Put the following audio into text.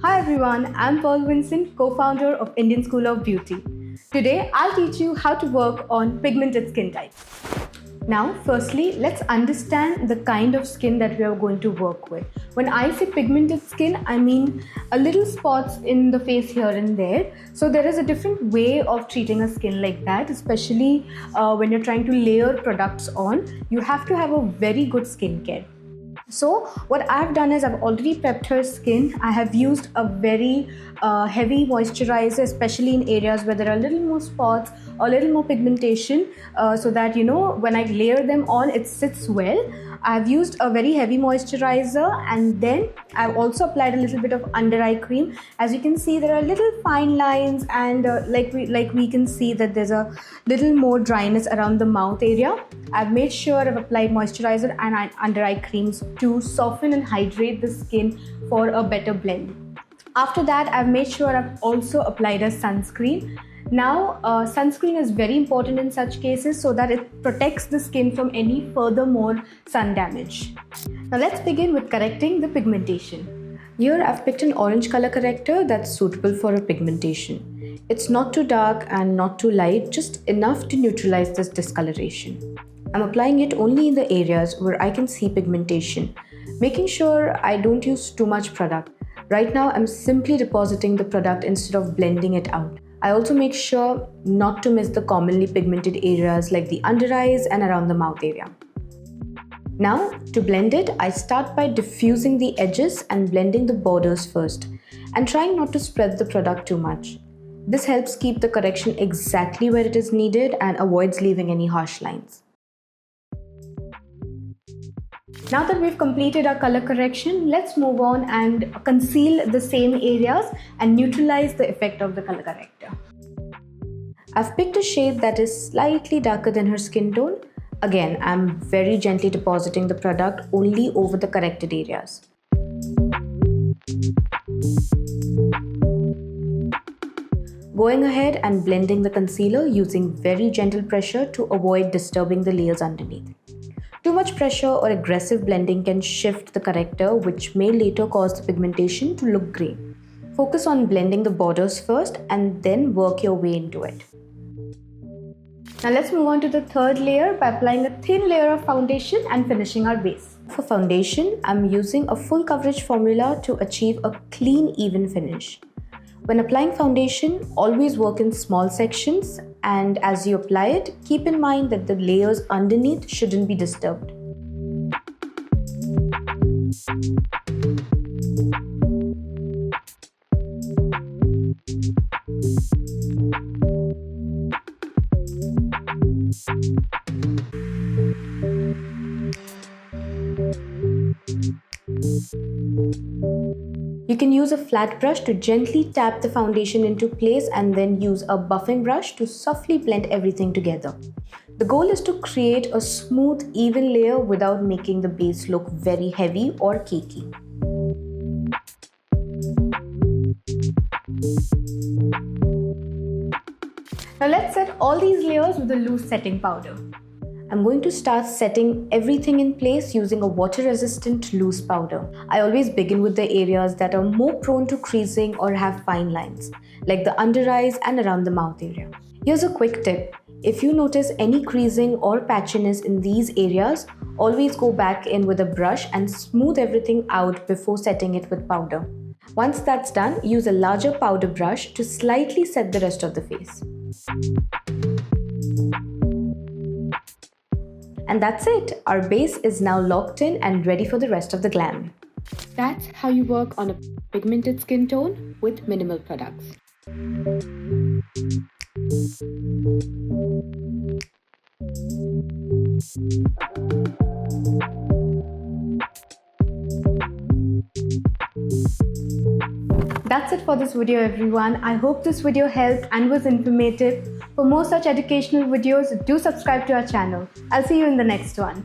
Hi everyone, I'm Pearl Vincent, co-founder of Indian School of Beauty. Today, I'll teach you how to work on pigmented skin types. Now, firstly, let's understand the kind of skin that we are going to work with. When I say pigmented skin, I mean a little spots in the face here and there. So there is a different way of treating a skin like that, especially when you're trying to layer products on. You have to have a very good skincare. So what I've done is I've already prepped her skin. I have used a very heavy moisturizer, especially in areas where there are a little more spots or a little more pigmentation, so that when I layer them on, it sits well. I've used a very heavy moisturizer, and then I've also applied a little bit of under eye cream. As you can see, there are little fine lines, and like we can see that there's a little more dryness around the mouth area. I've made sure I've applied moisturizer and under eye creams to soften and hydrate the skin for a better blend. After that, I've made sure I've also applied a sunscreen. Now, sunscreen is very important in such cases so that it protects the skin from any furthermore sun damage. Now let's begin with correcting the pigmentation. Here I've picked an orange color corrector that's suitable for a pigmentation. It's not too dark and not too light, just enough to neutralize this discoloration. I'm applying it only in the areas where I can see pigmentation, making sure I don't use too much product. Right now, I'm simply depositing the product instead of blending it out. I also make sure not to miss the commonly pigmented areas like the under eyes and around the mouth area. Now, to blend it, I start by diffusing the edges and blending the borders first, and trying not to spread the product too much. This helps keep the correction exactly where it is needed and avoids leaving any harsh lines. Now that we've completed our color correction, let's move on and conceal the same areas and neutralize the effect of the color corrector. I've picked a shade that is slightly darker than her skin tone. Again, I'm very gently depositing the product only over the corrected areas. Going ahead and blending the concealer using very gentle pressure to avoid disturbing the layers underneath. Too much pressure or aggressive blending can shift the corrector, which may later cause the pigmentation to look grey. Focus on blending the borders first and then work your way into it. Now let's move on to the third layer by applying a thin layer of foundation and finishing our base. For foundation, I'm using a full coverage formula to achieve a clean, even finish. When applying foundation, always work in small sections, and as you apply it, keep in mind that the layers underneath shouldn't be disturbed. You can use a flat brush to gently tap the foundation into place and then use a buffing brush to softly blend everything together. The goal is to create a smooth, even layer without making the base look very heavy or cakey. Now let's set all these layers with a loose setting powder. I'm going to start setting everything in place using a water-resistant loose powder. I always begin with the areas that are more prone to creasing or have fine lines, like the under eyes and around the mouth area. Here's a quick tip. If you notice any creasing or patchiness in these areas, always go back in with a brush and smooth everything out before setting it with powder. Once that's done, use a larger powder brush to slightly set the rest of the face. And that's it. Our base is now locked in and ready for the rest of the glam. That's how you work on a pigmented skin tone with minimal products. That's it for this video, everyone. I hope this video helped and was informative. For more such educational videos, do subscribe to our channel. I'll see you in the next one.